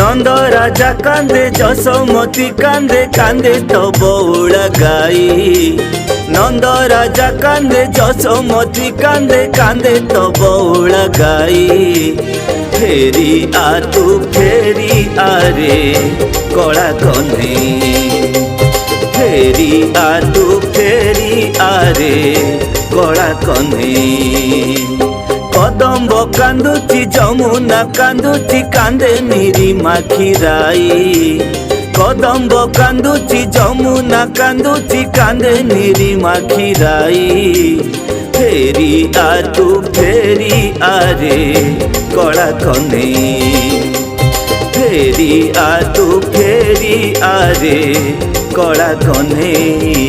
नंद राजा कांदे जसोमती कांदे कांदे तो बौला गाई। नंद राजा कांदे जसोमती कांदे कांदे तो बौला गाई। फेरी आ तू फेरी आ रे कला कन्हई। फेरी आ तू फेरी आ रे कला कन्हई। कदम्ब कांदुची जमुना कांदुची कांदे निरी माखीराई। कदम्ब कांदुची जमुना कांदुची कांदे निरी माखीराई। फेरी आ तू फेरी आ रे कला कन्हई। फेरी आ तू फेरी आ रे कला कन्हई।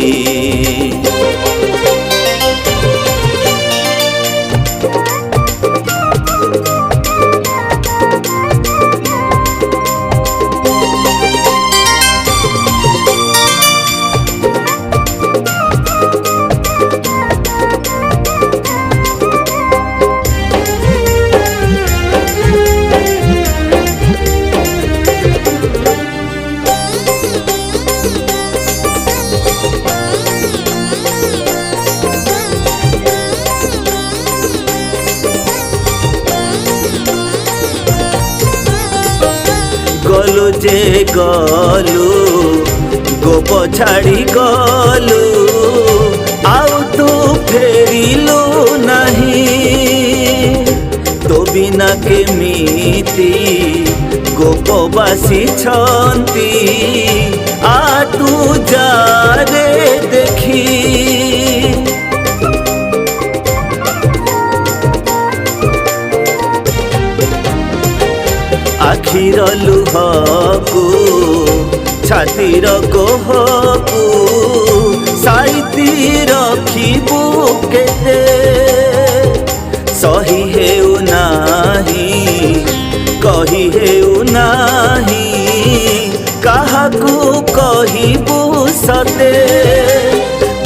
गलु जे गलु गोप छाड़ी गलु आउ तू फेरिलु नहीं। तो बिना केमिति गोप बासी छंती आ तू जा रे देखी। आखिर लुहकु छातीर कोहकु साइती रखिबु केते। सही हेउ नाही कही हेउ नाही काहाकू कहिबु सते।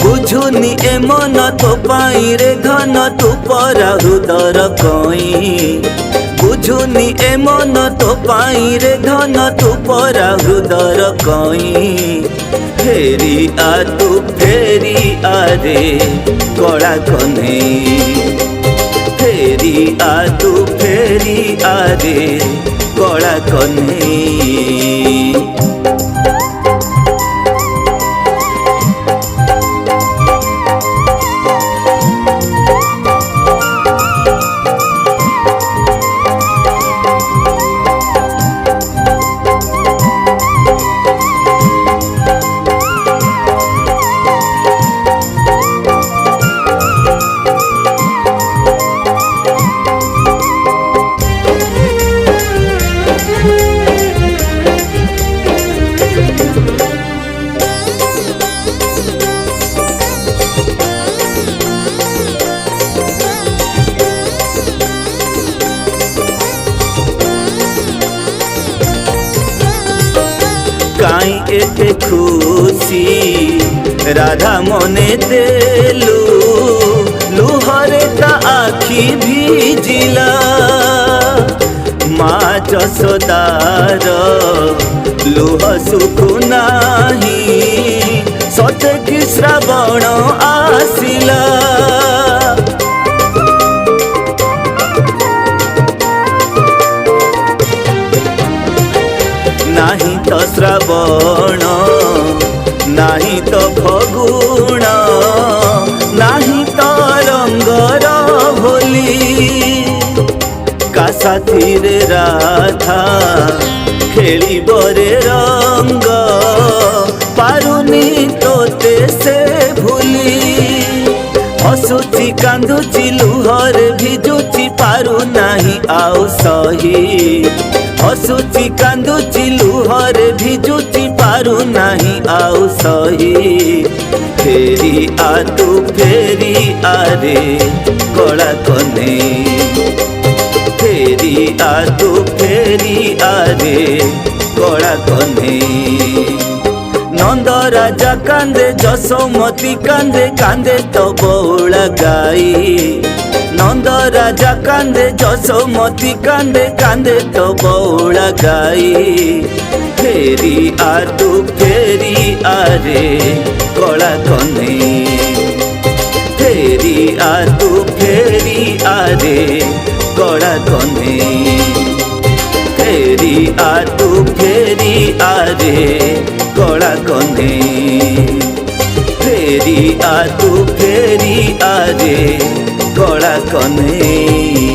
बुझुनी ए मन तो पाई रे धन तू परा हृदर कई। बुझुनी ए मन तो पाई रे धन तू परा हृदर कई। फेरी आ तू फेरी आ रे कला कन्हई। फेरी आ तू फेरी आ रे कला कन्हई। काई एते खुशी राधा मने देलु लुहरे ता आखी भिजिला। माँ जसोदार लुह सुखु नाही सते कि श्रावण आसिला। नाही तो श्रावण नाही तो फगुण नाही तो रंगर होली। का साथी रे राधा खेली बरे रंग पारुनी तोते से भूली। हसुची कांदुची लुहरे भिजुची पारु नाही आउ सही। हसुची कांदुची लुहरे भिजुची पारु नाही आउ सही। फेरी आ तू फेरी आ रे कला कन्हई। फेरी आ तू फेरी आ रे कला कन्हई। नंद राजा कांदे जसोमती कांदे कांदे तो बौला गाई नंद राजा कांदे जसोमती कांदे कांदे तो बौला गाई फेरी आ तू फेरी आ रे कला कन्हई फेरी आ तू फेरी आ रे कला कन्हई फेरी आ तू फेरी आ रे कला कन्हई फेरी आ तू फेरी आ रे कला कन्हई।